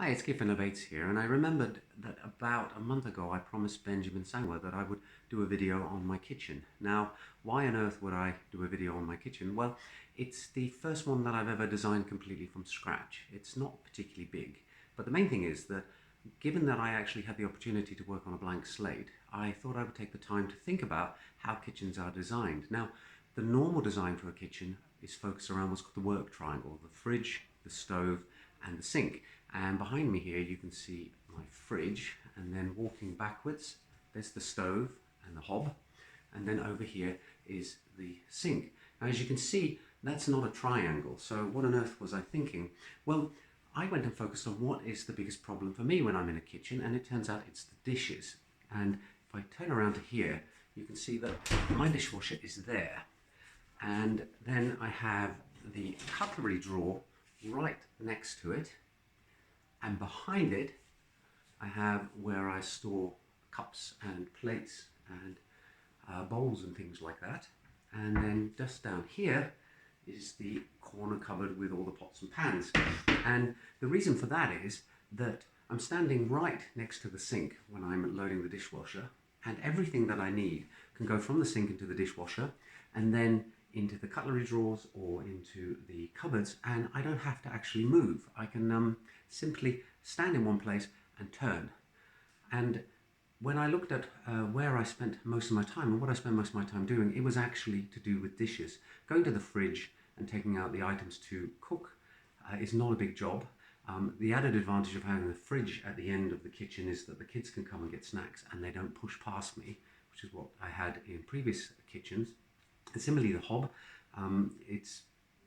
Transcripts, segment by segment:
Hi, it's Giffen Bates here, and I remembered that about a month ago I promised Benjamin Sangler that I would do a video on my kitchen. Now, why on earth would I do a video on my kitchen? Well, it's the first one that I've ever designed completely from scratch. It's not particularly big, but the main thing is that given that I actually had the opportunity to work on a blank slate, I thought I would take the time to think about how kitchens are designed. Now, the normal design for a kitchen is focused around what's called the work triangle: the fridge, the stove, and the sink. And behind me here you can see my fridge, and then walking backwards there's the stove and the hob, and then over here is the sink. Now, as you can see, that's not a triangle, so what on earth was I thinking? Well, I went and focused on what is the biggest problem for me when I'm in a kitchen, and it turns out it's the dishes. And if I turn around to here, you can see that my dishwasher is there, and then I have the cutlery drawer right next to it, and behind it I have where I store cups and plates and bowls and things like that. And then just down here is the corner cupboard with all the pots and pans. And the reason for that is that I'm standing right next to the sink when I'm loading the dishwasher, and everything that I need can go from the sink into the dishwasher and then into the cutlery drawers or into the cupboards, and I don't have to actually move. I can simply stand in one place and turn. And when I looked at where I spent most of my time and what I spend most of my time doing, it was actually to do with dishes. Going to the fridge and taking out the items to cook is not a big job. The added advantage of having the fridge at the end of the kitchen is that the kids can come and get snacks and they don't push past me, which is what I had in previous kitchens. And similarly, the hob,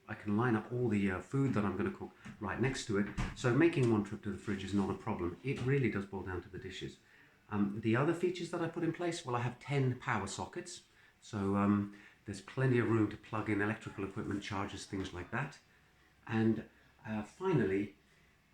I can line up all the food that I'm going to cook right next to it, so making one trip to the fridge is not a problem. It really does boil down to the dishes. The other features that I put in place, well, I have 10 power sockets, so there's plenty of room to plug in electrical equipment, chargers, things like that. And finally,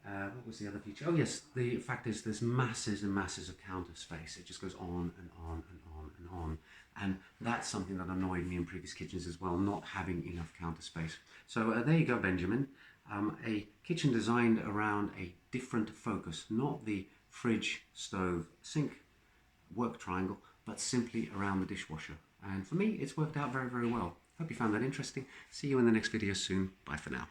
what was the other feature? Oh yes, the fact is there's masses and masses of counter space. It just goes on and on and on and on. And that's something that annoyed me in previous kitchens as well, not having enough counter space. So there you go, Benjamin. A kitchen designed around a different focus, not the fridge, stove, sink, work triangle, but simply around the dishwasher. And for me, it's worked out very, very well. Hope you found that interesting. See you in the next video soon. Bye for now.